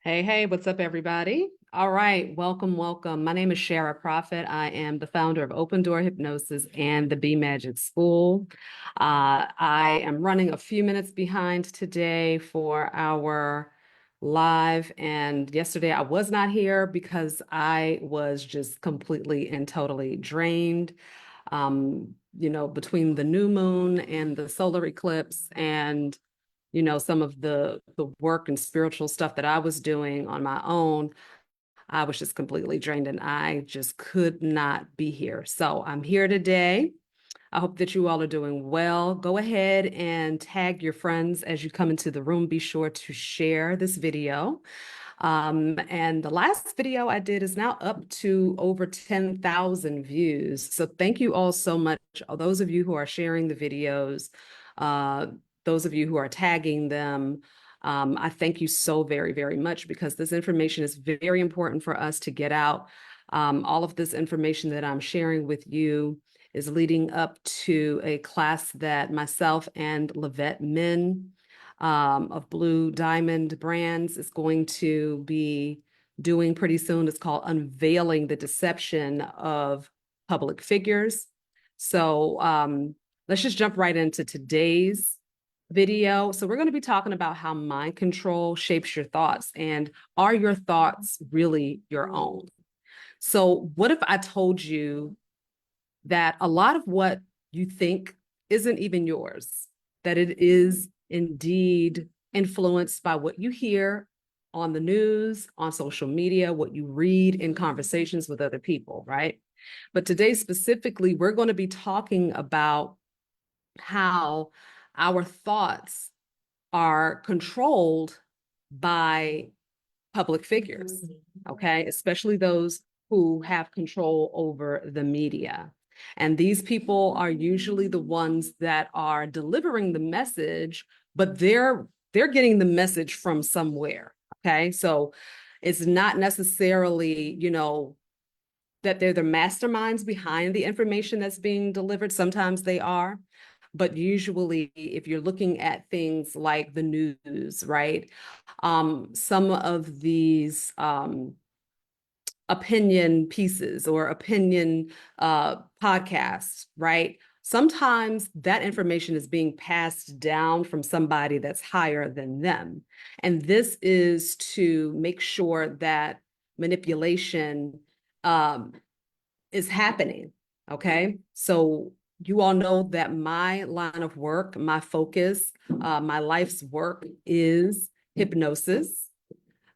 Hey, hey, what's up, everybody? All right, welcome, welcome. My name is Shara Prophet. I am the founder of Open Door Hypnosis and the Be Magic School. I am running a few minutes behind today for our live, and yesterday I was not here because I was just completely and totally drained. Between the new moon and the solar eclipse and some of the work and spiritual stuff that I was doing on my own, I was just completely drained and I just could not be here. So I'm here today. I hope that you all are doing well. Go ahead and tag your friends as you come into the room. Be sure to share this video. And the last video I did is now up to over 10,000 views. So thank you all so much. Those of you who are sharing the videos, uh, those of you who are tagging them, I thank you so very, very much because this information is very important for us to get out. All of this information that I'm sharing with you is leading up to a class that myself and Lavette Min of Blue Diamond Brands is going to be doing pretty soon. It's called Unveiling the Deception of Public Figures. So let's just jump right into today's video. So we're going to be talking about how mind control shapes your thoughts, and are your thoughts really your own? So what if I told you that a lot of what you think isn't even yours, that it is indeed influenced by what you hear on the news, on social media, what you read in conversations with other people, right? But today specifically, we're going to be talking about how our thoughts are controlled by public figures, okay? Especially those who have control over the media. And these people are usually the ones that are delivering the message, but they're getting the message from somewhere, okay? So it's not necessarily, that they're the masterminds behind the information that's being delivered. Sometimes they are, but usually if you're looking at things like the news, right? Some of these opinion pieces or opinion podcasts, right? Sometimes that information is being passed down from somebody that's higher than them. And this is to make sure that manipulation um, is happening. Okay. So you all know that my line of work, my focus, my life's work is hypnosis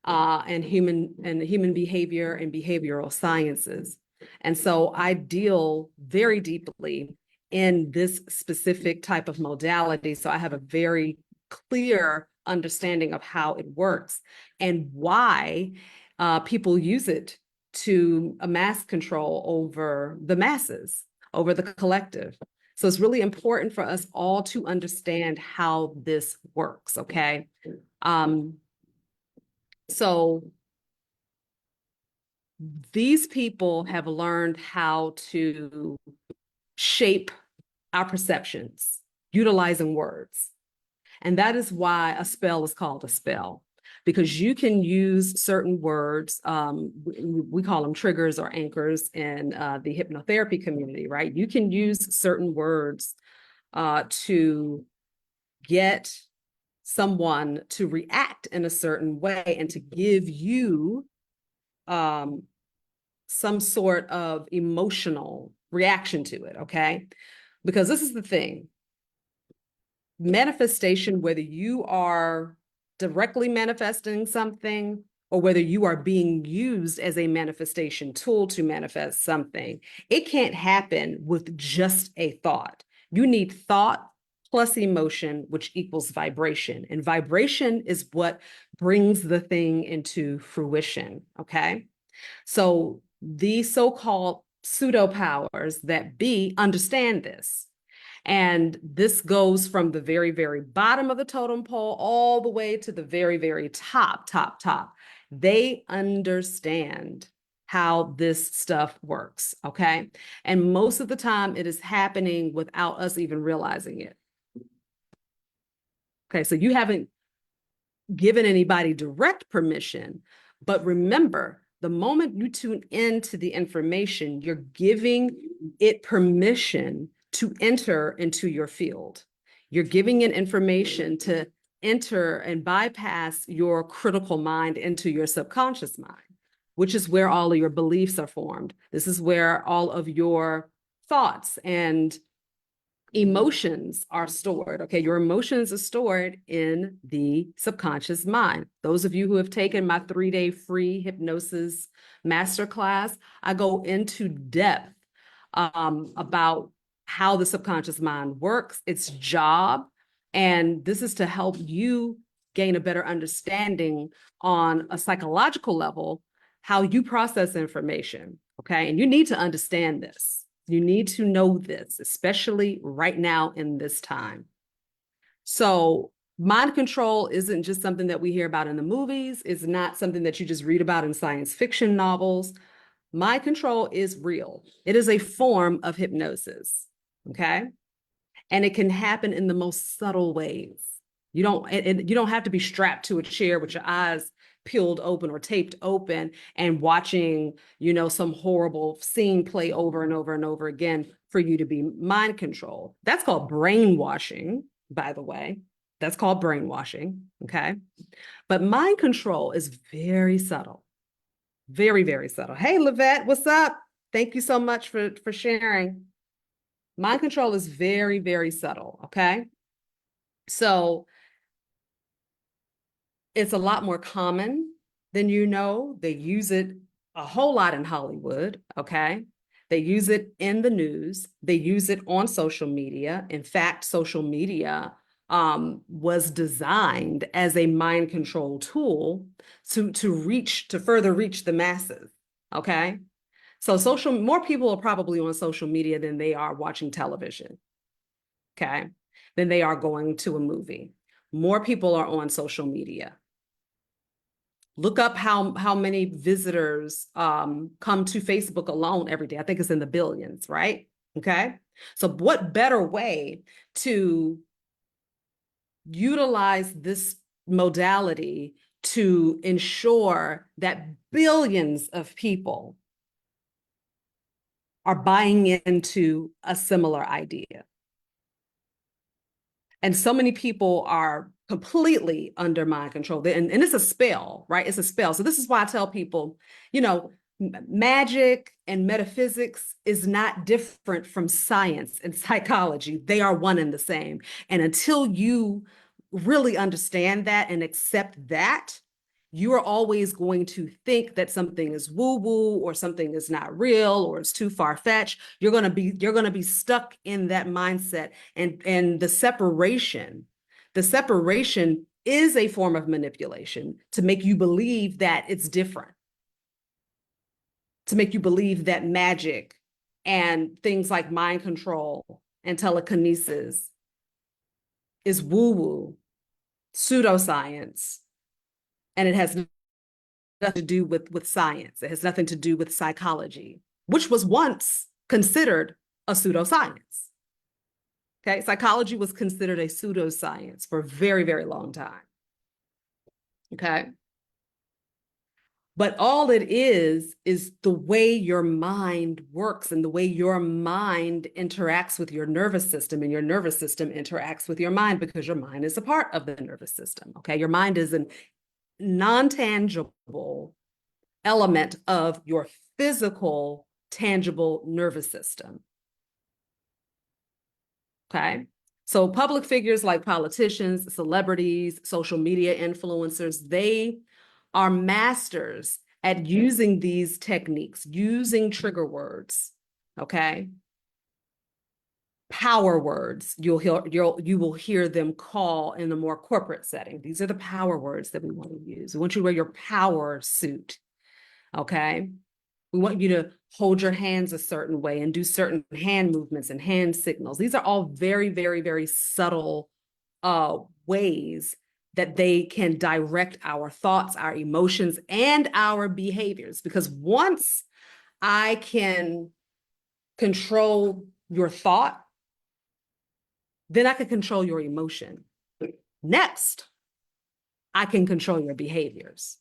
and human behavior and behavioral sciences. And so I deal very deeply in this specific type of modality. So I have a very clear understanding of how it works and why people use it to amass control over the masses, over the collective. So it's really important for us all to understand how this works, okay? So these people have learned how to shape our perceptions utilizing words. And that is why a spell is called a spell, because you can use certain words. We call them triggers or anchors in the hypnotherapy community, right? You can use certain words to get someone to react in a certain way and to give you um, some sort of emotional reaction to it, okay? Because this is the thing. Manifestation, whether you are directly manifesting something or whether you are being used as a manifestation tool to manifest something, it can't happen with just a thought. You need thought plus emotion, which equals vibration. And vibration is what brings the thing into fruition, okay? So these so-called pseudo powers that be understand this. And this goes from the very, very bottom of the totem pole all the way to the very, very top. They understand how this stuff works, okay? And most of the time it is happening without us even realizing it. Okay, so you haven't given anybody direct permission. But remember, the moment you tune into the information, you're giving it permission to enter into your field. You're giving it information to enter and bypass your critical mind into your subconscious mind, which is where all of your beliefs are formed. This is where all of your thoughts and emotions are stored. Okay, your emotions are stored in the subconscious mind. Those of you who have taken my 3-day free hypnosis masterclass, I go into depth about how the subconscious mind works, its job, and this is to help you gain a better understanding on a psychological level how you process information. Okay, and you need to understand this. You need to know this, especially right now in this time. So mind control isn't just something that we hear about in the movies. It's not something that you just read about in science fiction novels. Mind control is real. It is a form of hypnosis, okay? And it can happen in the most subtle ways. You don't have to be strapped to a chair with your eyes peeled open or taped open and watching, some horrible scene play over and over and over again for you to be mind controlled. That's called brainwashing, by the way. That's called brainwashing, okay? But mind control is very subtle, very, very subtle. Hey, Lavette, what's up? Thank you so much for sharing. Mind control is very, very subtle, okay? So it's a lot more common than you know. They use it a whole lot in Hollywood, okay? They use it in the news. They use it on social media. In fact, social media was designed as a mind control tool to further reach the masses, okay? So more people are probably on social media than they are watching television, okay? Than they are going to a movie. More people are on social media. Look up how many visitors come to Facebook alone every day. I think it's in the billions, right? Okay. So what better way to utilize this modality to ensure that billions of people are buying into a similar idea? And so many people are completely under mind control. And it's a spell, right? It's a spell. So this is why I tell people, magic and metaphysics is not different from science and psychology. They are one and the same. And until you really understand that and accept that, you are always going to think that something is woo-woo or something is not real or it's too far-fetched. You're gonna be stuck in that mindset. And the separation is a form of manipulation to make you believe that it's different, to make you believe that magic and things like mind control and telekinesis is woo-woo, pseudoscience, and it has nothing to do with science. It has nothing to do with psychology, which was once considered a pseudoscience. Okay, psychology was considered a pseudoscience for a very, very long time. Okay. But all it is the way your mind works and the way your mind interacts with your nervous system, and your nervous system interacts with your mind because your mind is a part of the nervous system. Okay, your mind is an non-tangible element of your physical, tangible nervous system. Okay. So public figures like politicians, celebrities, social media influencers, they are masters at using these techniques, using trigger words, okay? Power words, you will hear them call in a more corporate setting. These are the power words that we want to use. We want you to wear your power suit, okay? We want you to hold your hands a certain way and do certain hand movements and hand signals. These are all very, very, very subtle ways that they can direct our thoughts, our emotions, and our behaviors. Because once I can control your thought, then I can control your emotion. Next, I can control your behaviors.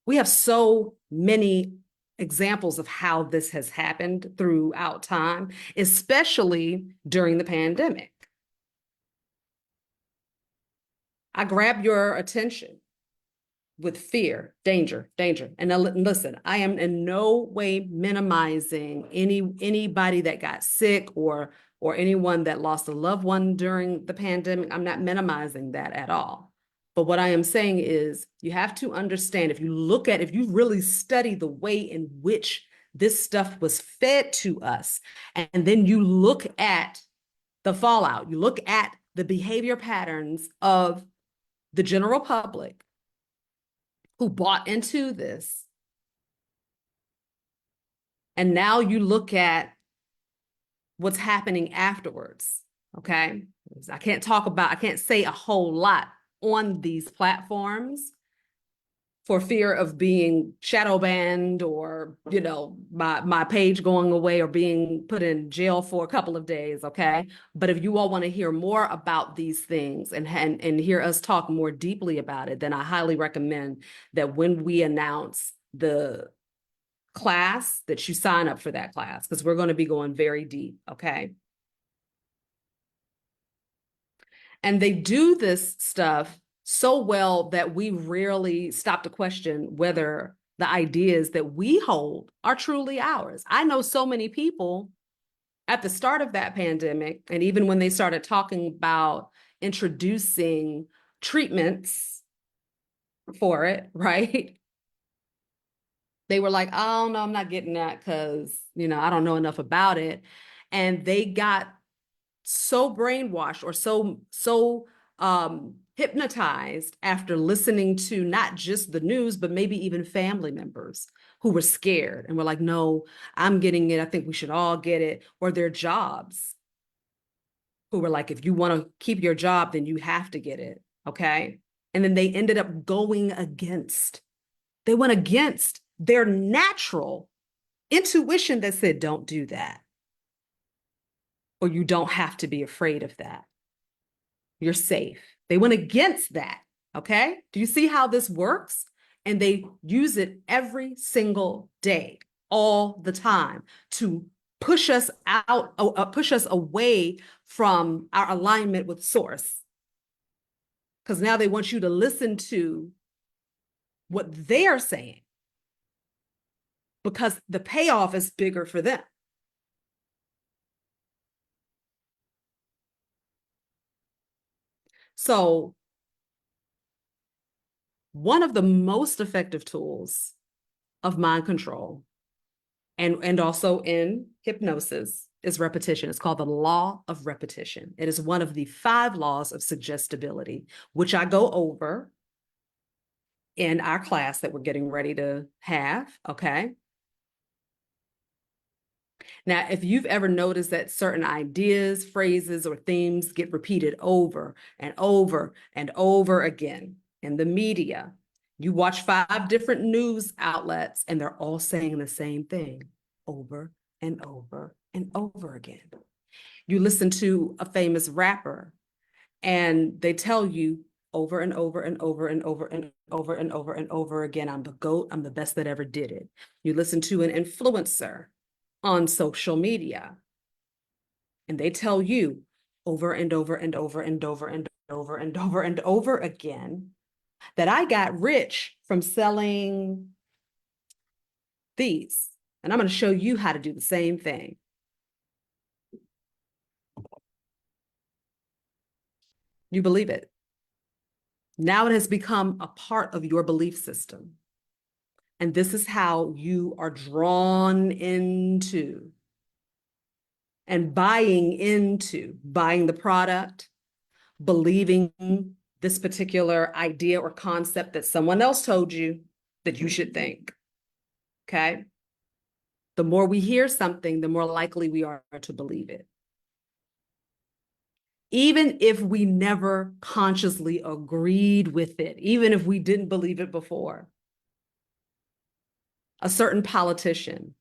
We have so many examples of how this has happened throughout time, especially during the pandemic. I grab your attention with fear, danger, danger. And now listen, I am in no way minimizing anybody that got sick or anyone that lost a loved one during the pandemic. I'm not minimizing that at all. But what I am saying is you have to understand, if you really study the way in which this stuff was fed to us, and then you look at the fallout, you look at the behavior patterns of the general public who bought into this. And now you look at what's happening afterwards, okay? I can't say a whole lot on these platforms for fear of being shadow banned or, my page going away or being put in jail for a couple of days, okay? But if you all want to hear more about these things and hear us talk more deeply about it, then I highly recommend that when we announce the class, that you sign up for that class, because we're going to be going very deep, okay? And they do this stuff so well that we rarely stop to question whether the ideas that we hold are truly ours. I know so many people at the start of that pandemic, and even when they started talking about introducing treatments for it, right? They were like, oh, no, I'm not getting that because, I don't know enough about it. And they got so brainwashed or so hypnotized after listening to not just the news, but maybe even family members who were scared and were like, no, I'm getting it. I think we should all get it. Or their jobs, who were like, if you want to keep your job, then you have to get it. Okay. And then they ended up they went against their natural intuition that said, don't do that. Or you don't have to be afraid of that. You're safe. They went against that. Okay. Do you see how this works? And they use it every single day, all the time, to push us push us away from our alignment with source. Because now they want you to listen to what they're saying, because the payoff is bigger for them. So one of the most effective tools of mind control and also in hypnosis is repetition. It's called the law of repetition. It is one of the 5 laws of suggestibility, which I go over in our class that we're getting ready to have, okay? Now, if you've ever noticed that certain ideas, phrases, or themes get repeated over and over and over again in the media, you watch 5 different news outlets and they're all saying the same thing over and over and over again. You listen to a famous rapper and they tell you over and over and over and over and over and over and over again, I'm the GOAT, I'm the best that ever did it. You listen to an influencer on social media, and they tell you over and over and over and over and over and over and over again that I got rich from selling these, and I'm going to show you how to do the same thing. You believe it. Now it has become a part of your belief system. And this is how you are drawn into and buying the product, believing this particular idea or concept that someone else told you that you should think, okay? The more we hear something, the more likely we are to believe it. Even if we never consciously agreed with it, even if we didn't believe it before. A certain politician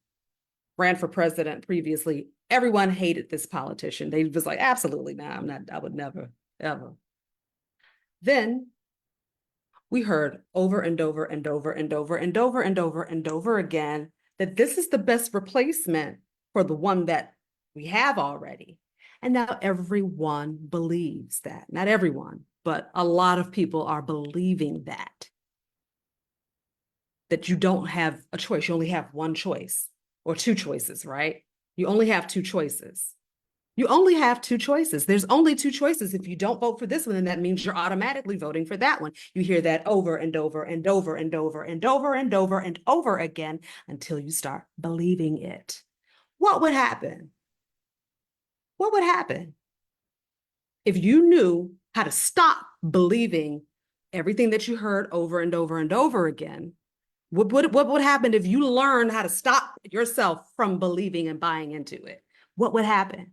ran for president previously. Everyone hated this politician. They was like, absolutely not, I would never, ever. Then We heard over and over and over and over and over and over and over again that this is the best replacement for the one that we have already. And now everyone believes that. Not everyone, but a lot of people are believing that you don't have a choice. You only have one choice or two choices, right? You only have two choices. You only have two choices. There's only two choices. If you don't vote for this one, then that means you're automatically voting for that one. You hear that over and over and over and over and over and over and over again until you start believing it. What would happen? What would happen if you knew how to stop believing everything that you heard over and over and over again? What would happen if you learned how to stop yourself from believing and buying into it? What would happen?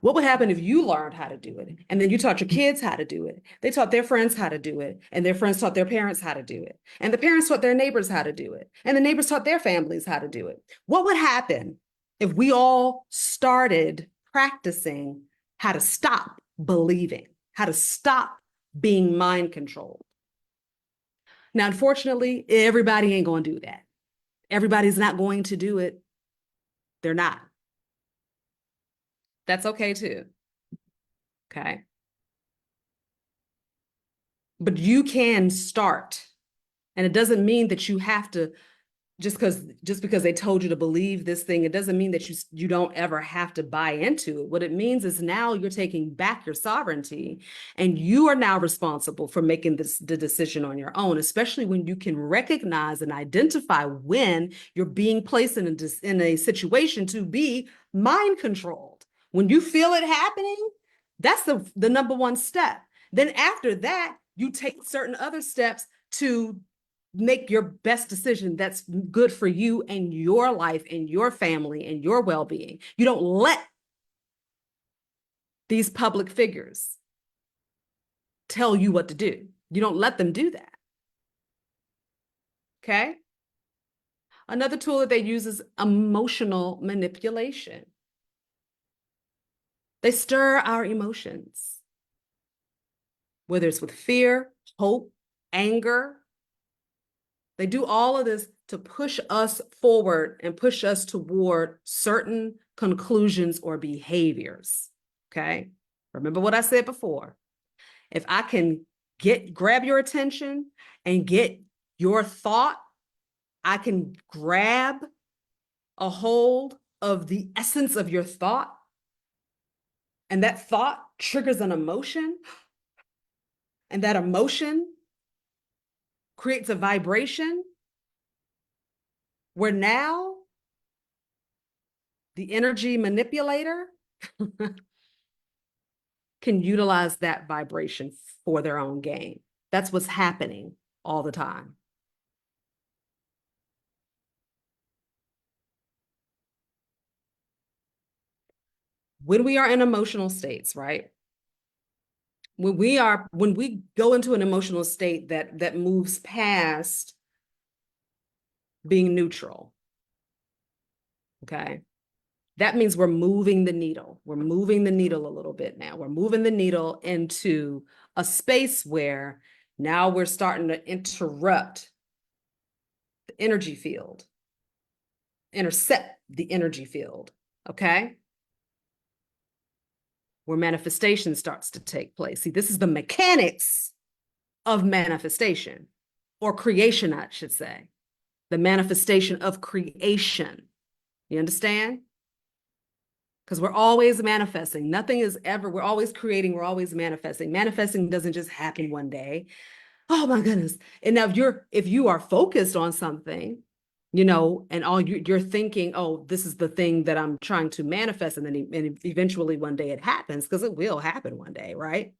What would happen if you learned how to do it and then you taught your kids how to do it? They taught their friends how to do it, and their friends taught their parents how to do it, and the parents taught their neighbors how to do it, and the neighbors taught their families how to do it. What would happen if we all started practicing how to stop believing, how to stop being mind controlled? Now, unfortunately, everybody ain't going to do that. Everybody's not going to do it. They're not. That's okay too. Okay. But you can start. And it doesn't mean that you have to, just because they told you to believe this thing, it doesn't mean that you don't ever have to buy into it. What it means is now you're taking back your sovereignty, and you are now responsible for making the decision on your own, especially when you can recognize and identify when you're being placed in a situation to be mind controlled. When you feel it happening, that's the number one step. Then after that, you take certain other steps to make your best decision that's good for you and your life and your family and your well-being. You don't let these public figures tell you what to do. You don't let them do that. Okay? Another tool that they use is emotional manipulation. They stir our emotions, whether it's with fear, hope, anger. They do all of this to push us forward and push us toward certain conclusions or behaviors. Okay. Remember what I said before. If I can grab your attention and get your thought, I can grab a hold of the essence of your thought, and that thought triggers an emotion, and that emotion creates a vibration where now the energy manipulator can utilize that vibration for their own gain. That's what's happening all the time. When we are in emotional states, right? When we go into an emotional state that moves past being neutral, okay? That means we're moving the needle. We're moving the needle a little bit now. We're moving the needle into a space where now we're starting to interrupt the energy field, intercept the energy field, okay? Where manifestation starts to take place. See, this is the mechanics of manifestation, or creation, I should say. The manifestation of creation. You understand? Because we're always manifesting. Nothing is ever, we're always creating, we're always manifesting. Manifesting doesn't just happen one day. Oh my goodness. And now if you are focused on something, and you're thinking, oh, this is the thing that I'm trying to manifest, and then eventually one day it happens, because it will happen one day, right?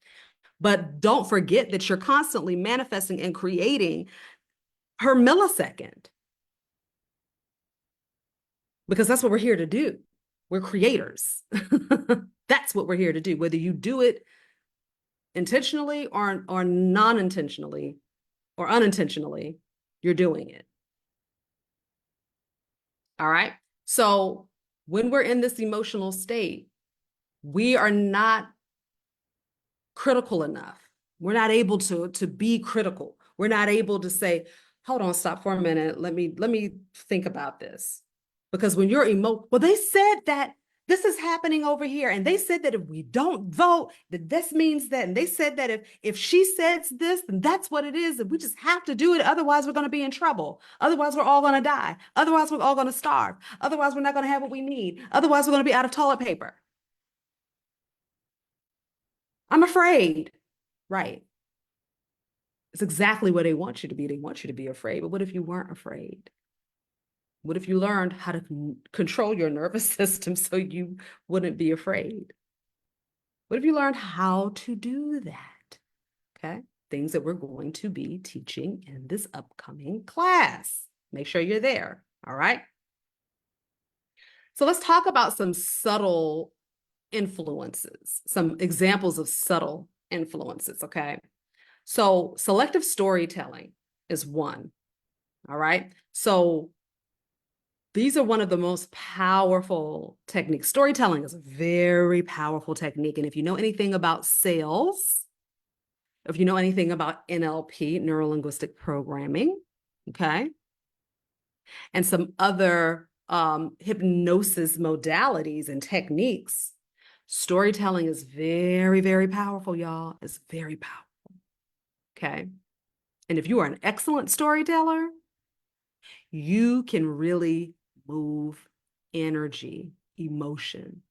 But don't forget that you're constantly manifesting and creating per millisecond, because that's what we're here to do. We're creators. That's what we're here to do, whether you do it intentionally or non-intentionally or unintentionally, you're doing it. All right. So when we're in this emotional state, we are not critical enough. We're not able to be critical. We're not able to say, hold on, stop for a minute. Let me think about this. Because when you're well, they said that this is happening over here. And they said that if we don't vote, that this means that. And they said that if she says this, then that's what it is. And we just have to do it. Otherwise, we're going to be in trouble. Otherwise, we're all going to die. Otherwise, we're all going to starve. Otherwise, we're not going to have what we need. Otherwise, we're going to be out of toilet paper. I'm afraid. Right. It's exactly what they want you to be. They want you to be afraid. But what if you weren't afraid? What if you learned how to control your nervous system so you wouldn't be afraid? What if you learned how to do that? Okay. Things that we're going to be teaching in this upcoming class. Make sure you're there. All right. So let's talk about some subtle influences, some examples of subtle influences. Okay. So selective storytelling is one. All right. So these are one of the most powerful techniques. Storytelling is a very powerful technique. And if you know anything about sales, if you know anything about NLP, neuro-linguistic programming, okay, and some other hypnosis modalities and techniques, storytelling is very, very powerful, y'all. It's very powerful, okay? And if you are an excellent storyteller, you can really move energy, emotion.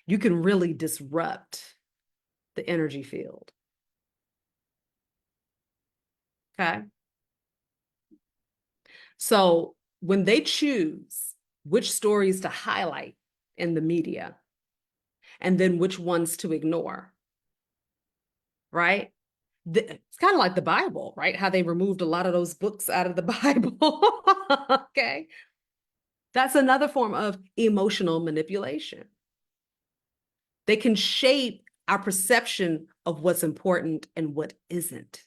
You can really disrupt the energy field. Okay. So when they choose which stories to highlight in the media and then which ones to ignore, right? It's kind of like the Bible, right? How they removed a lot of those books out of the Bible. Okay. That's another form of emotional manipulation. They can shape our perception of what's important and what isn't.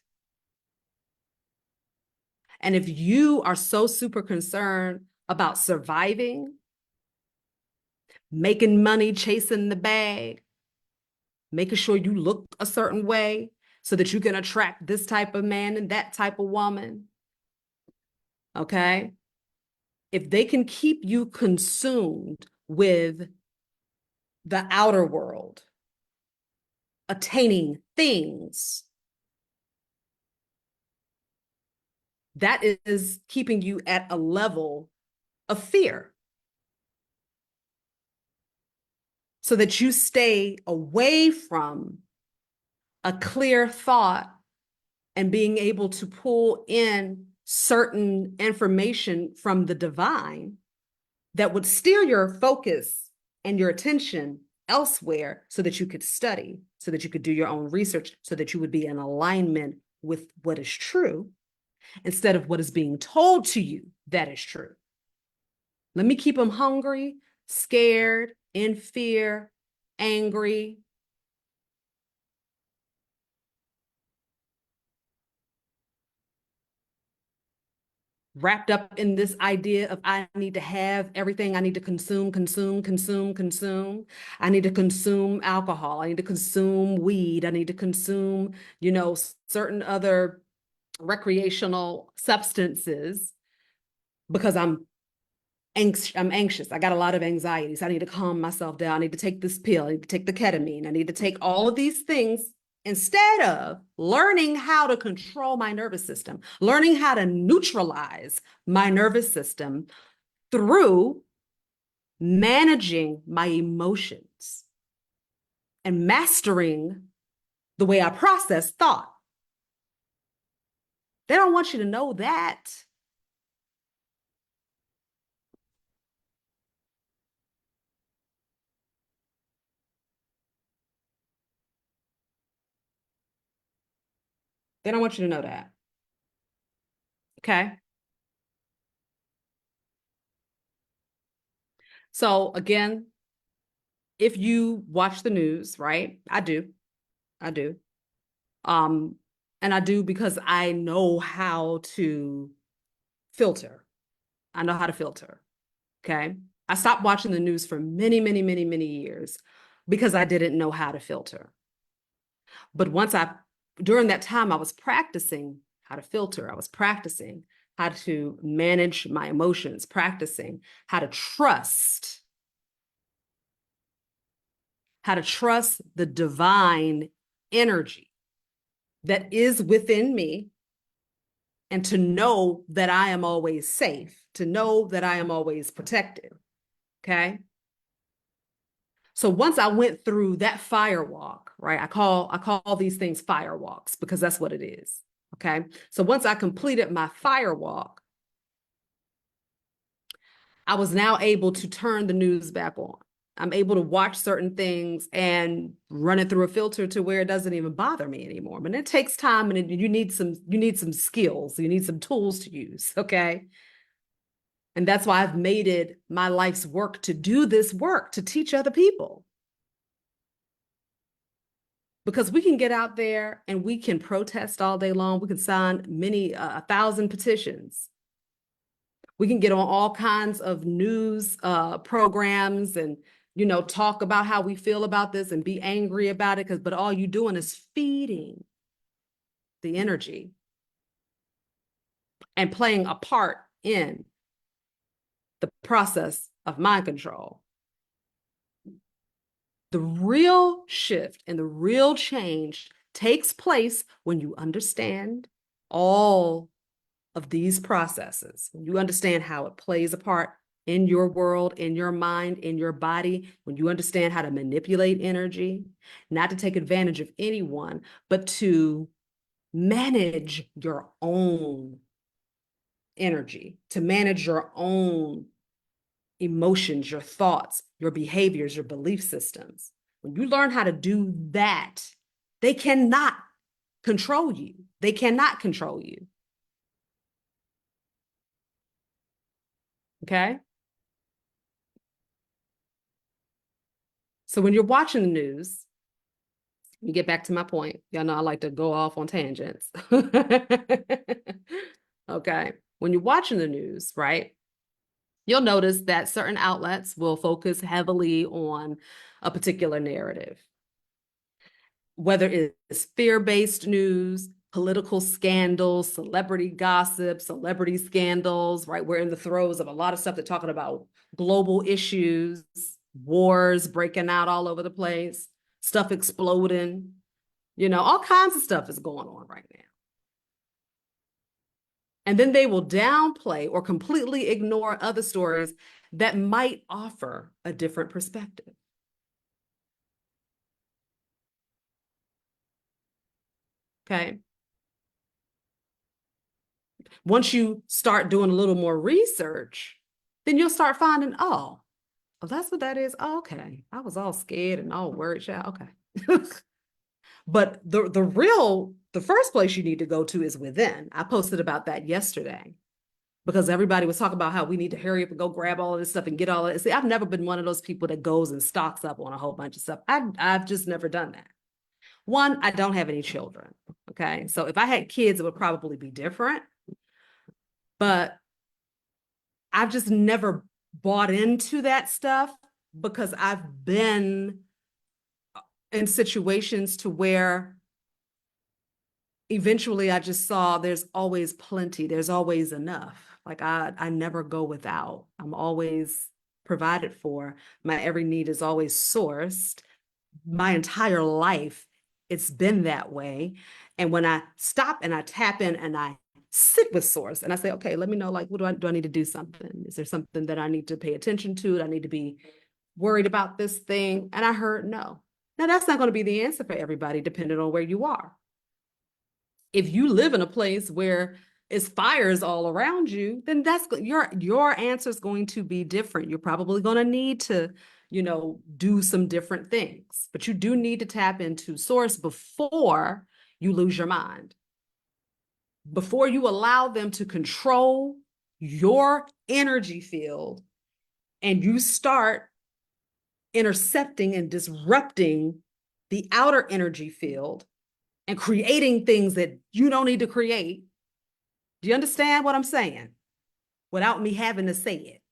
And if you are so super concerned about surviving, making money, chasing the bag, making sure you look a certain way so that you can attract this type of man and that type of woman, okay? If they can keep you consumed with the outer world, attaining things, that is keeping you at a level of fear so that you stay away from a clear thought and being able to pull in certain information from the divine that would steer your focus and your attention elsewhere so that you could study, so that you could do your own research, so that you would be in alignment with what is true instead of what is being told to you that is true. Let me keep them hungry, scared, in fear, angry. Wrapped up in this idea of I need to have everything. I need to consume, consume, consume, consume. I need to consume alcohol. I need to consume weed. I need to consume, certain other recreational substances because I'm anxious. I got a lot of anxieties. I need to calm myself down. I need to take this pill. I need to take the ketamine. I need to take all of these things instead of learning how to control my nervous system, learning how to neutralize my nervous system through managing my emotions and mastering the way I process thought. They don't want you to know that. They don't want you to know that. Okay. So again, if you watch the news, right? I do. And I do because I know how to filter. I know how to filter. Okay. I stopped watching the news for many, many, many, many years because I didn't know how to filter. But during that time, I was practicing how to filter. I was practicing how to manage my emotions, practicing how to trust the divine energy that is within me, and to know that I am always safe, to know that I am always protected. Okay. So once I went through that fire walk, right? I call these things fire walks because that's what it is. Okay. So once I completed my fire walk, I was now able to turn the news back on. I'm able to watch certain things and run it through a filter to where it doesn't even bother me anymore. But it takes time, and you need some skills, you need some tools to use. Okay. And that's why I've made it my life's work to do this work, to teach other people. Because we can get out there and we can protest all day long. We can sign 1,000 petitions. We can get on all kinds of news programs and, talk about how we feel about this and be angry about it. But all you're doing is feeding the energy and playing a part in the process of mind control. The real shift and the real change takes place when you understand all of these processes. When you understand how it plays a part in your world, in your mind, in your body, when you understand how to manipulate energy, not to take advantage of anyone, but to manage your own energy, to manage your own emotions, your thoughts, your behaviors, your belief systems. When you learn how to do that, they cannot control you. They cannot control you. Okay? So when you're watching the news, you get back to my point. Y'all know I like to go off on tangents. Okay. When you're watching the news, right? You'll notice that certain outlets will focus heavily on a particular narrative, whether it's fear-based news, political scandals, celebrity gossip, celebrity scandals, right? We're in the throes of a lot of stuff. They're talking about global issues, wars breaking out all over the place, stuff exploding, all kinds of stuff is going on right now. And then they will downplay or completely ignore other stories that might offer a different perspective. Okay. Once you start doing a little more research, then you'll start finding, oh, that's what that is. Oh, okay. I was all scared and all worried. Yeah, okay. But the first place you need to go to is within. I posted about that yesterday because everybody was talking about how we need to hurry up and go grab all of this stuff and get all of it. See, I've never been one of those people that goes and stocks up on a whole bunch of stuff. I've just never done that. One, I don't have any children. Okay. So if I had kids, it would probably be different. But I've just never bought into that stuff because I've been in situations to where eventually I just saw there's always plenty, there's always enough. Like I never go without. I'm always provided for. My every need is always sourced. My entire life, it's been that way. And when I stop and I tap in and I sit with source and I say, okay, let me know, like, what do I need to do something? Is there something that I need to pay attention to? Do I need to be worried about this thing? And I heard no. Now that's not going to be the answer for everybody, depending on where you are. If you live in a place where it's fires all around you, then that's your answer is going to be different. You're probably going to need to, do some different things, but you do need to tap into source before you lose your mind, before you allow them to control your energy field and you start intercepting and disrupting the outer energy field and creating things that you don't need to create. Do you understand what I'm saying? Without me having to say it.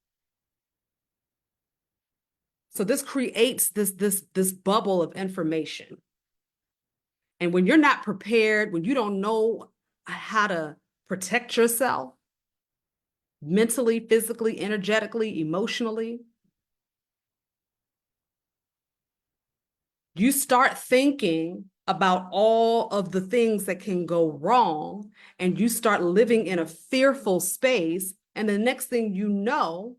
So this creates this bubble of information. And when you're not prepared, when you don't know how to protect yourself mentally, physically, energetically, emotionally, you start thinking about all of the things that can go wrong, and you start living in a fearful space. And the next thing you know,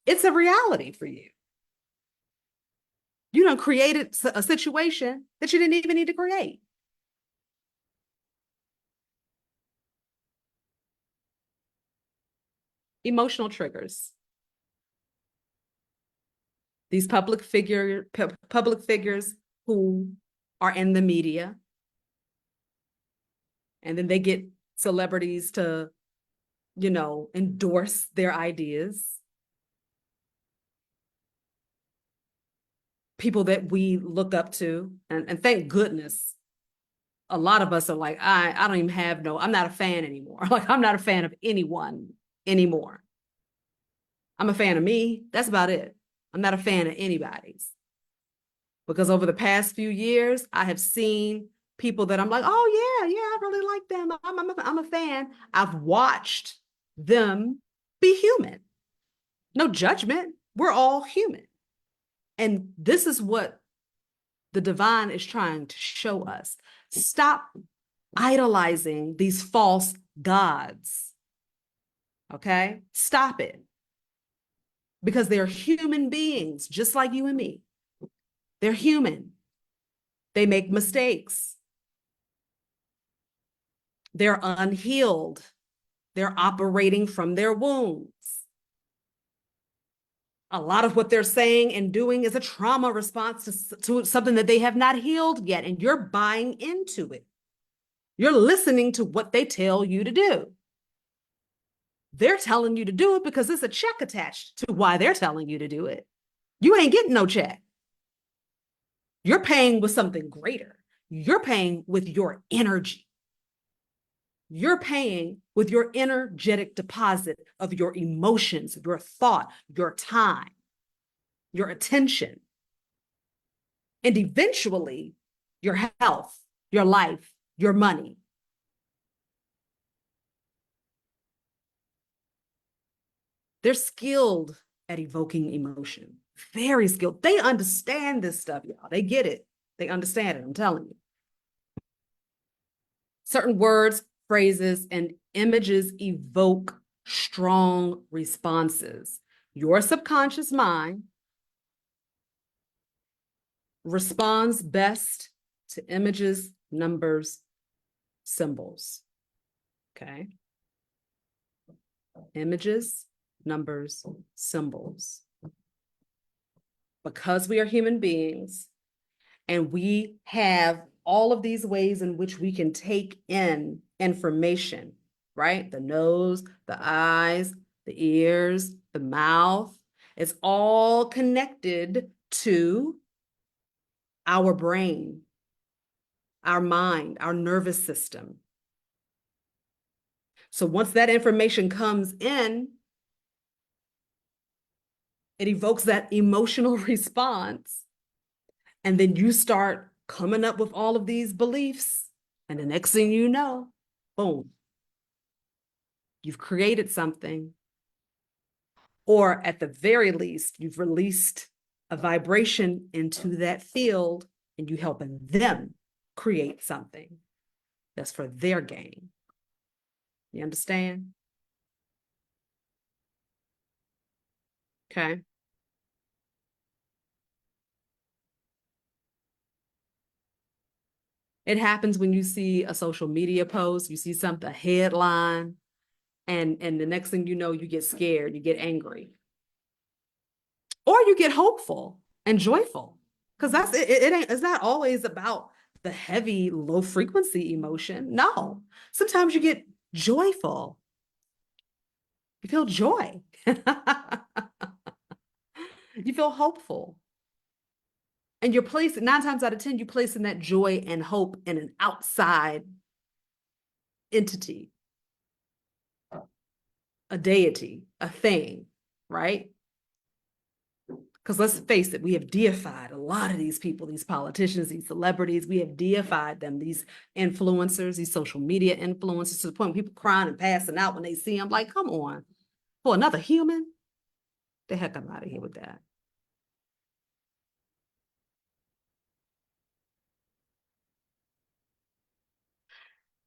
it's a reality for you. You done created a situation that you didn't even need to create. Emotional triggers. These public figures who are in the media, and then they get celebrities to, endorse their ideas. People that we look up to, and thank goodness, a lot of us are like, I don't even have I'm not a fan anymore. Like, I'm not a fan of anyone anymore. I'm a fan of me. That's about it. I'm not a fan of anybody's. Because over the past few years, I have seen people that I'm like, oh yeah, I really like them. I'm a fan. I've watched them be human. No judgment. We're all human. And this is what the divine is trying to show us. Stop idolizing these false gods. Okay? Stop it. Because they're human beings, just like you and me. They're human. They make mistakes. They're unhealed. They're operating from their wounds. A lot of what they're saying and doing is a trauma response to something that they have not healed yet, and you're buying into it. You're listening to what they tell you to do. They're telling you to do it because there's a check attached to why they're telling you to do it. You ain't getting no check. You're paying with something greater. You're paying with your energy. You're paying with your energetic deposit of your emotions, your thought, your time, your attention, and eventually your health, your life, your money. They're skilled at evoking emotion, very skilled. They understand this stuff, y'all. They get it. They understand it. I'm telling you. Certain words, phrases, and images evoke strong responses. Your subconscious mind responds best to images, numbers, symbols. Okay. Images, numbers, symbols. Because we are human beings and we have all of these ways in which we can take in information, right? The nose, the eyes, the ears, the mouth, it's all connected to our brain, our mind, our nervous system. So once that information comes in, it evokes that emotional response. And then you start coming up with all of these beliefs. And the next thing you know, boom, you've created something. Or at the very least, you've released a vibration into that field and you helping them create something that's for their gain. You understand? Okay. It happens when you see a social media post, you see something, a headline, and the next thing you know, you get scared, you get angry. Or you get hopeful and joyful. Because it's not always about the heavy, low frequency emotion. No. Sometimes you get joyful. You feel joy. You feel hopeful. And you're placing, 9 times out of 10, you place in that joy and hope in an outside entity, a deity, a thing, right? Because let's face it, we have deified a lot of these people, these politicians, these celebrities. We have deified them, these influencers, these social media influencers, to the point where people crying and passing out when they see them. Like, come on, for another human? The heck I'm out of here with that.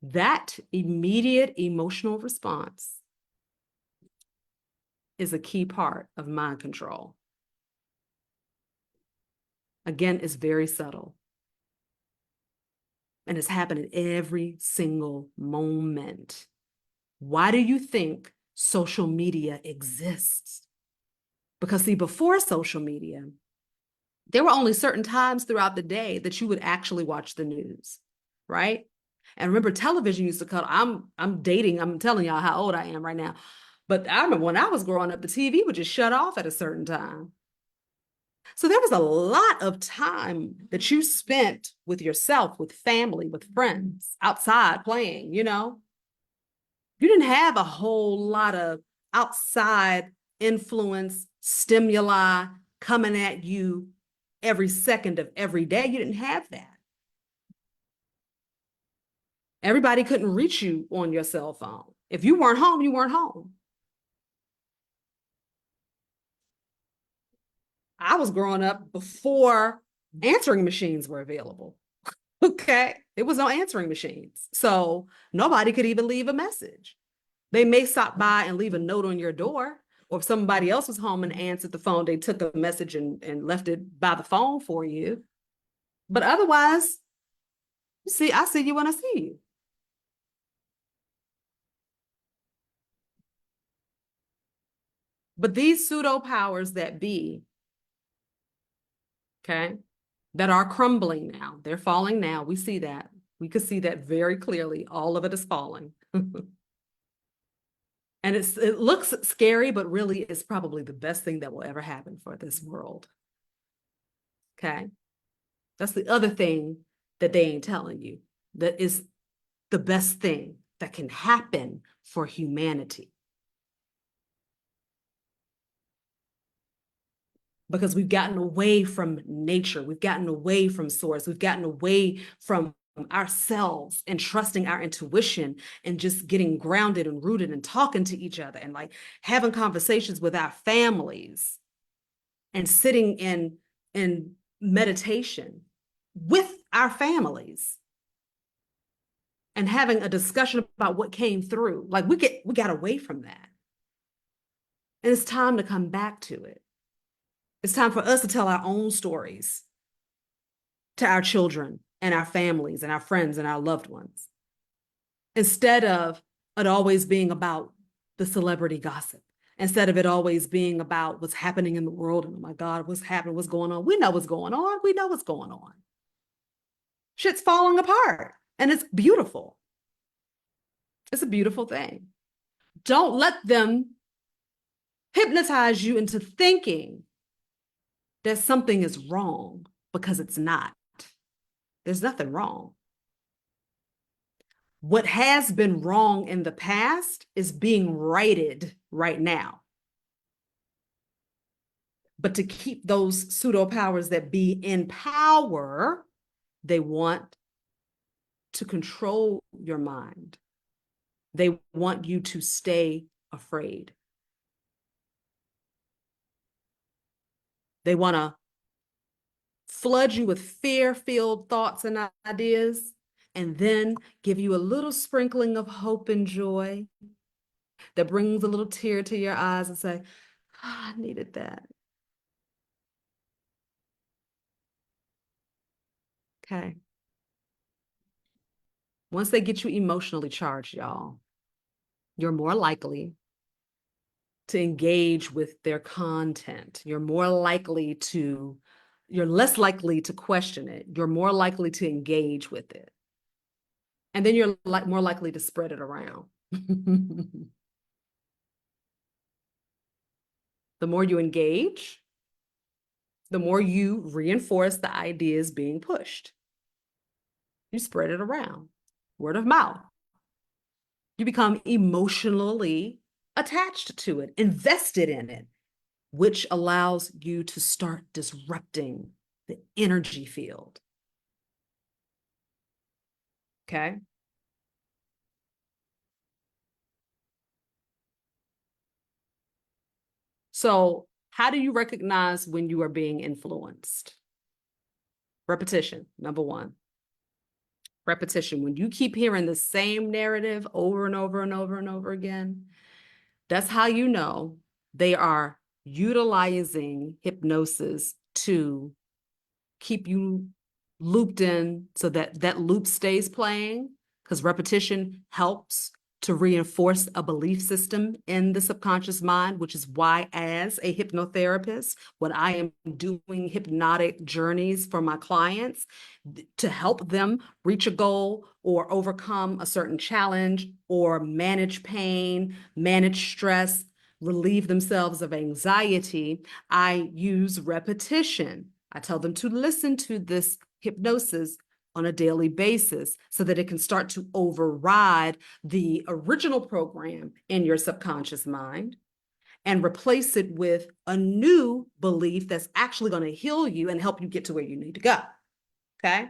That immediate emotional response is a key part of mind control. Again, it's very subtle. And it's happening every single moment. Why do you think social media exists? Because see, before social media, there were only certain times throughout the day that you would actually watch the news, right? And remember, television used to cut. I'm dating. I'm telling y'all how old I am right now. But I remember when I was growing up, the TV would just shut off at a certain time. So there was a lot of time that you spent with yourself, with family, with friends, outside playing, you know? You didn't have a whole lot of outside influence, stimuli coming at you every second of every day. You didn't have that. Everybody couldn't reach you on your cell phone. If you weren't home, you weren't home. I was growing up before answering machines were available. Okay. It was no answering machines. So nobody could even leave a message. They may stop by and leave a note on your door, or if somebody else was home and answered the phone, they took a message and left it by the phone for you. But otherwise, see, I see you when I see you. But these pseudo powers that be, okay, that are crumbling now, they're falling now. We see that. We could see that very clearly. All of it is falling. And it looks scary, but really it's probably the best thing that will ever happen for this world. Okay. That's the other thing that they ain't telling you. That is the best thing that can happen for humanity. Because we've gotten away from nature. We've gotten away from source. We've gotten away from ourselves and trusting our intuition and just getting grounded and rooted and talking to each other and like having conversations with our families and sitting in meditation with our families and having a discussion about what came through. Like we got away from that. And it's time to come back to it. It's time for us to tell our own stories to our children and our families and our friends and our loved ones, instead of it always being about the celebrity gossip, instead of it always being about what's happening in the world. And oh my God, what's happening? What's going on? We know what's going on. We know what's going on. Shit's falling apart and it's beautiful. It's a beautiful thing. Don't let them hypnotize you into thinking that something is wrong, because it's not. There's nothing wrong. What has been wrong in the past is being righted right now. But to keep those pseudo powers that be in power, they want to control your mind. They want you to stay afraid. They want to flood you with fear-filled thoughts and ideas, and then give you a little sprinkling of hope and joy that brings a little tear to your eyes and say, oh, I needed that. Okay. Once they get you emotionally charged, y'all, you're more likely to engage with their content. You're less likely to question it. You're more likely to engage with it. And then you're more likely to spread it around. The more you engage, the more you reinforce the ideas being pushed. You spread it around, word of mouth. You become emotionally attached to it, invested in it. which allows you to start disrupting the energy field. Okay. So, how do you recognize when you are being influenced? Repetition, number one. Repetition. When you keep hearing the same narrative over and over and over and over again, that's how you know they are utilizing hypnosis to keep you looped in so that that loop stays playing, because repetition helps to reinforce a belief system in the subconscious mind, which is why, as a hypnotherapist, when I am doing hypnotic journeys for my clients to help them reach a goal or overcome a certain challenge or manage pain, manage stress, relieve themselves of anxiety, I use repetition. I tell them to listen to this hypnosis on a daily basis so that it can start to override the original program in your subconscious mind and replace it with a new belief that's actually going to heal you and help you get to where you need to go. Okay?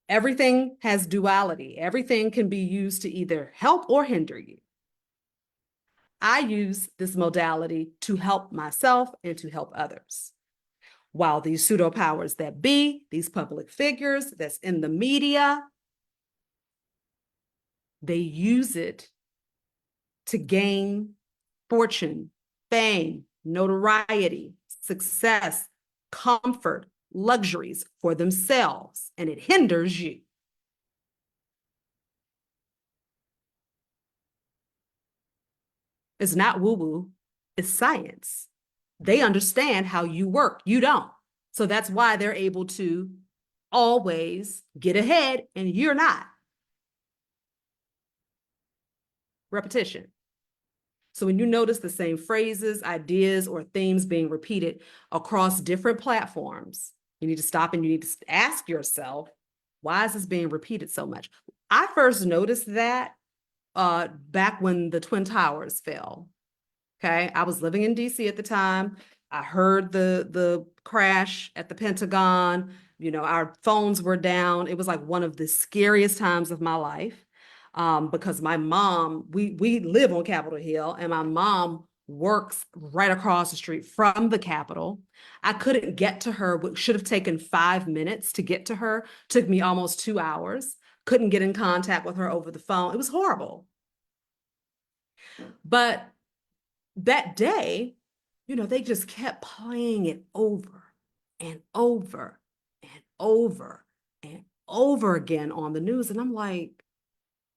Everything has duality. Everything can be used to either help or hinder you. I use this modality to help myself and to help others. While these pseudo powers that be, these public figures that's in the media, they use it to gain fortune, fame, notoriety, success, comfort, luxuries for themselves, and it hinders you. It's not woo-woo, it's science. They understand how you work, you don't. So that's why they're able to always get ahead and you're not. Repetition. So when you notice the same phrases, ideas, or themes being repeated across different platforms, you need to stop and you need to ask yourself, why is this being repeated so much? I first noticed that back when the Twin Towers fell. Okay, I was living in DC at the time. I heard the crash at the Pentagon. You know, our phones were down. It was like one of the scariest times of my life, because my mom, we live on Capitol Hill, and my mom works right across the street from the Capitol. I couldn't get to her, which should have taken 5 minutes to get to her. Took me almost 2 hours. Couldn't get in contact with her over the phone. It was horrible. But that day, you know, they just kept playing it over and over and over and over again on the news. And I'm like,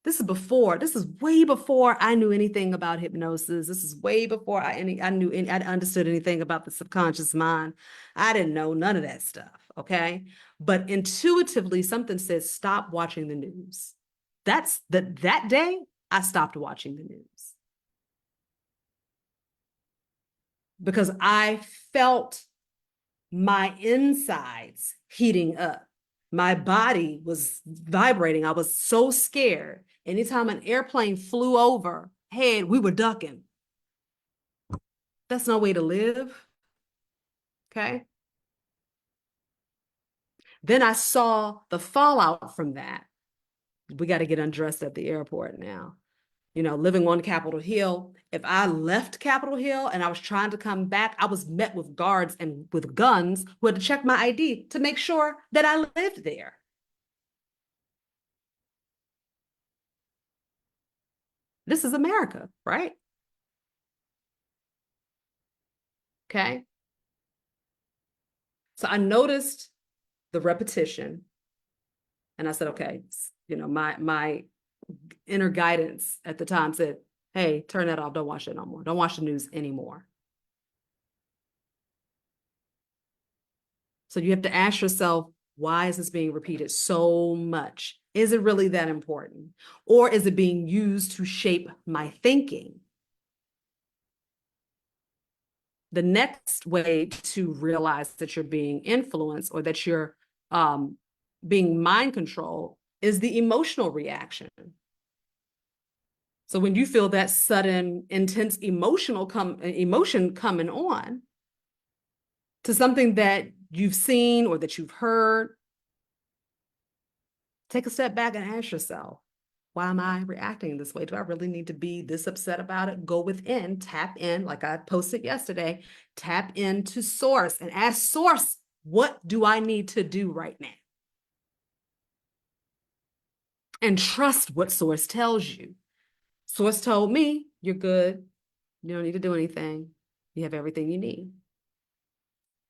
this is way before I knew anything about hypnosis. This is way before I understood anything about the subconscious mind. I didn't know none of that stuff. Okay. But intuitively, something says, stop watching the news. That day, I stopped watching the news, because I felt my insides heating up. My body was vibrating. I was so scared. Anytime an airplane flew overhead, we were ducking. That's no way to live. Okay. Then I saw the fallout from that. We got to get undressed at the airport now. You know, living on Capitol Hill, if I left Capitol Hill and I was trying to come back, I was met with guards and with guns who had to check my ID to make sure that I lived there. This is America, right? Okay. So I noticed the repetition and I said, okay, you know, my inner guidance at the time said, hey, turn that off. Don't watch it no more. Don't watch the news anymore. So you have to ask yourself, why is this being repeated so much? Is it really that important? Or is it being used to shape my thinking? The next way to realize that you're being influenced or that you're being mind controlled is the emotional reaction. So when you feel that sudden, intense emotion coming on to something that you've seen or that you've heard, take a step back and ask yourself, why am I reacting this way? Do I really need to be this upset about it? Go within, tap in, like I posted yesterday, tap into source and ask source, what do I need to do right now? And trust what source tells you. Source told me, you're good. You don't need to do anything. You have everything you need.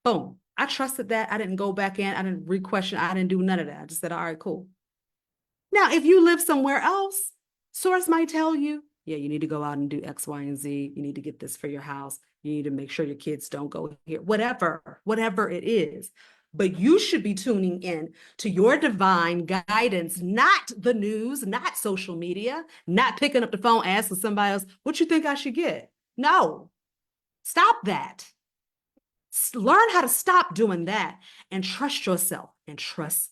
Boom. I trusted that. I didn't go back in. I didn't re-question. I didn't do none of that. I just said, all right, cool. Now, if you live somewhere else, source might tell you, yeah, you need to go out and do X, Y, and Z. You need to get this for your house. You need to make sure your kids don't go here, whatever it is. But you should be tuning in to your divine guidance, not the news, not social media, not picking up the phone, asking somebody else, what you think I should get? No, stop that. Learn how to stop doing that and trust yourself and trust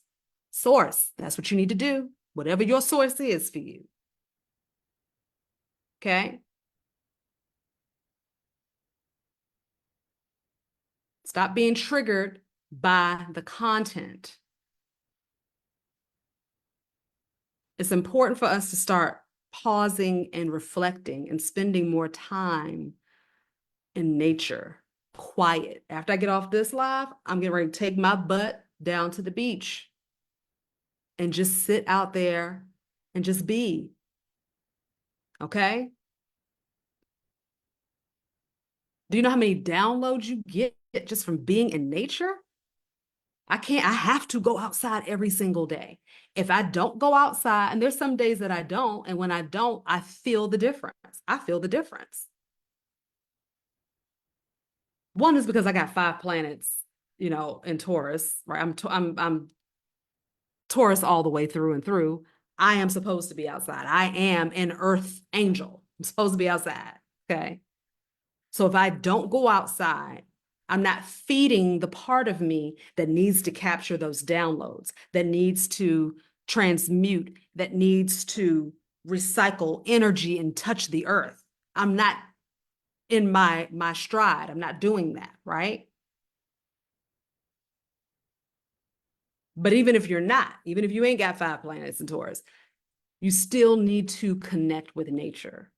source. That's what you need to do, whatever your source is for you. Okay? Stop being triggered by the content. It's important for us to start pausing and reflecting and spending more time in nature, quiet. After I get off this live, I'm getting ready to take my butt down to the beach and just sit out there and just be. Okay? Do you know how many downloads you get just from being in nature? I have to go outside every single day. If I don't go outside, and there's some days that I don't, and when I don't, I feel the difference. I feel the difference. One is because I got 5 planets, in Taurus, right? I'm Taurus all the way through and through. I am supposed to be outside. I am an earth angel. I'm supposed to be outside. Okay. So if I don't go outside, I'm not feeding the part of me that needs to capture those downloads, that needs to transmute, that needs to recycle energy and touch the earth. I'm not in my stride. I'm not doing that, right? But even if you're not, even if you ain't got 5 planets in Taurus, you still need to connect with nature.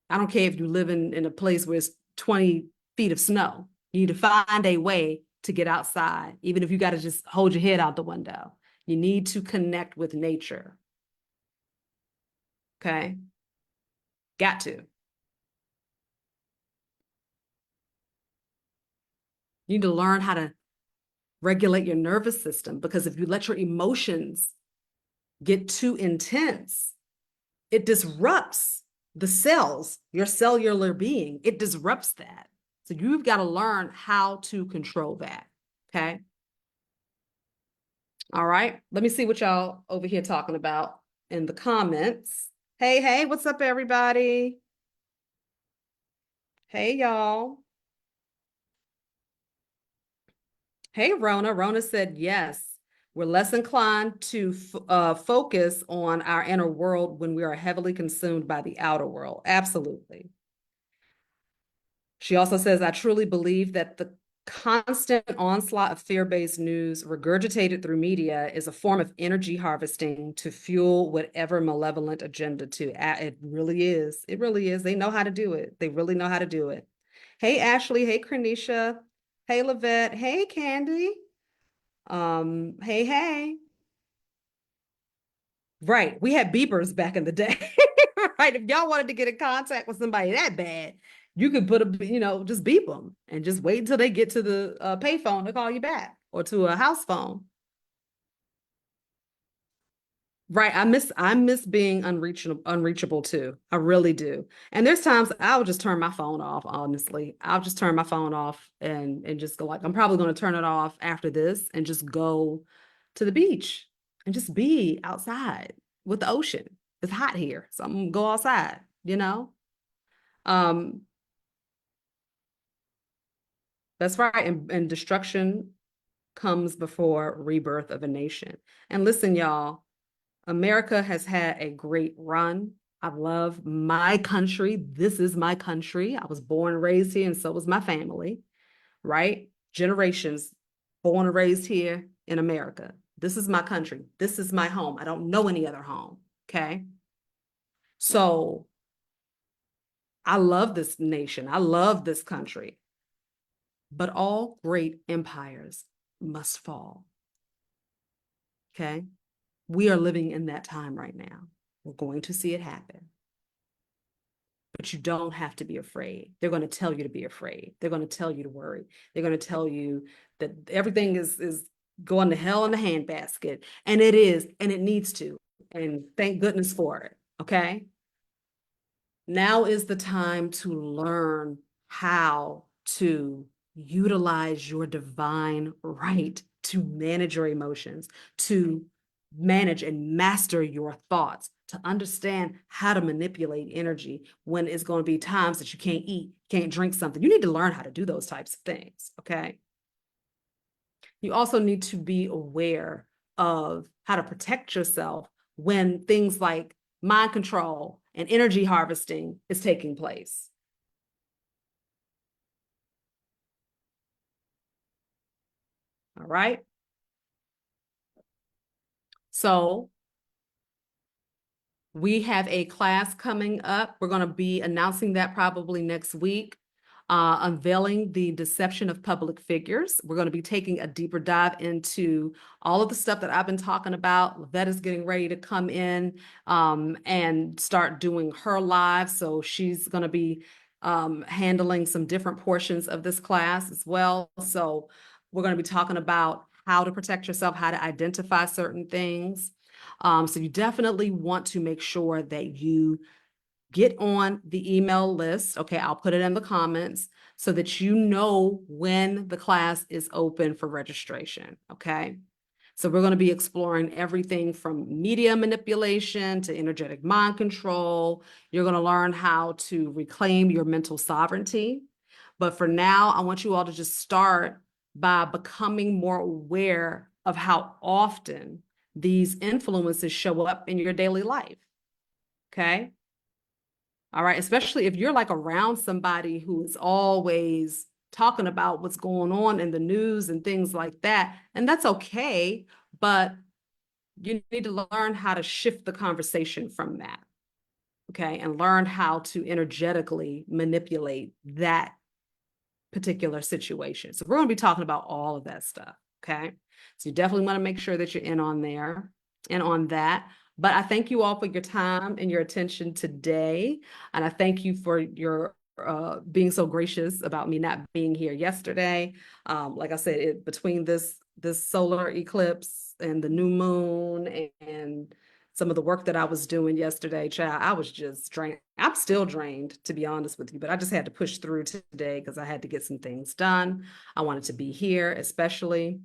I don't care if you live in a place where it's 20 feet of snow. You need to find a way to get outside, even if you got to just hold your head out the window. You need to connect with nature. Okay? Got to. You need to learn how to regulate your nervous system, because if you let your emotions get too intense, it disrupts the cells, your cellular being. It disrupts that. So you've got to learn how to control that. Okay. All right. Let me see what y'all over here talking about in the comments. Hey, what's up, everybody? Hey, y'all. Hey, Rona. Rona said, yes, we're less inclined to focus on our inner world when we are heavily consumed by the outer world. Absolutely. She also says, I truly believe that the constant onslaught of fear-based news regurgitated through media is a form of energy harvesting to fuel whatever malevolent agenda to. It really is. It really is. They know how to do it. They really know how to do it. Hey, Ashley. Hey, Cornisha. Hey, Lavette. Hey, Candy. Hey. Right. We had beepers back in the day. Right. If y'all wanted to get in contact with somebody that bad, you could put just beep them and just wait until they get to the payphone to call you back, or to a house phone. Right. I miss being unreachable too. I really do. And there's times I'll just turn my phone off, honestly. I'll just turn my phone off and just go, like, I'm probably going to turn it off after this and just go to the beach and just be outside with the ocean. It's hot here, so I'm gonna go outside. Um, that's right. And destruction comes before rebirth of a nation. And listen, y'all, America has had a great run. I love my country. This is my country. I was born and raised here, and so was my family, right? Generations born and raised here in America. This is my country. This is my home. I don't know any other home. Okay. So I love this nation. I love this country. But all great empires must fall. Okay. We are living in that time right now. We're going to see it happen. But you don't have to be afraid. They're going to tell you to be afraid. They're going to tell you to worry. They're going to tell you that everything is going to hell in the handbasket. And it is, and it needs to. And thank goodness for it. Okay. Now is the time to learn how to utilize your divine right to manage your emotions, to manage and master your thoughts, to understand how to manipulate energy when it's going to be times that you can't eat, can't drink something. You need to learn how to do those types of things, okay? You also need to be aware of how to protect yourself when things like mind control and energy harvesting is taking place. All right. So we have a class coming up. We're going to be announcing that probably next week, unveiling the deception of public figures. We're going to be taking a deeper dive into all of the stuff that I've been talking about. Lavette is getting ready to come in and start doing her live. So she's going to be handling some different portions of this class as well. So we're going to be talking about how to protect yourself, how to identify certain things. So you definitely want to make sure that you get on the email list. Okay, I'll put it in the comments so that you know when the class is open for registration. Okay. So we're going to be exploring everything from media manipulation to energetic mind control. You're going to learn how to reclaim your mental sovereignty. But for now, I want you all to just start by becoming more aware of how often these influences show up in your daily life. Okay. All right. Especially if you're like around somebody who is always talking about what's going on in the news and things like that. And that's okay. But you need to learn how to shift the conversation from that. Okay. And learn how to energetically manipulate that particular situation. So we're going to be talking about all of that stuff. Okay. So you definitely want to make sure that you're in on there and on that. But I thank you all for your time and your attention today. And I thank you for your being so gracious about me not being here yesterday. Like I said, between this solar eclipse and the new moon and some of the work that I was doing yesterday, child, I was just drained. I'm still drained, to be honest with you, but I just had to push through today because I had to get some things done. I wanted to be here, especially.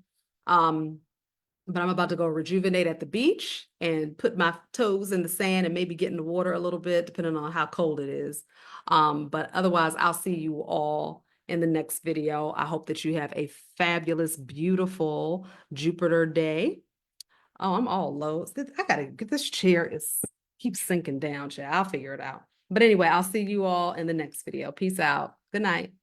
But I'm about to go rejuvenate at the beach and put my toes in the sand and maybe get in the water a little bit, depending on how cold it is. But otherwise, I'll see you all in the next video. I hope that you have a fabulous, beautiful Jupiter day. Oh, I'm all low. I gotta get this chair is keeps sinking down, chair. I'll figure it out. But anyway, I'll see you all in the next video. Peace out. Good night.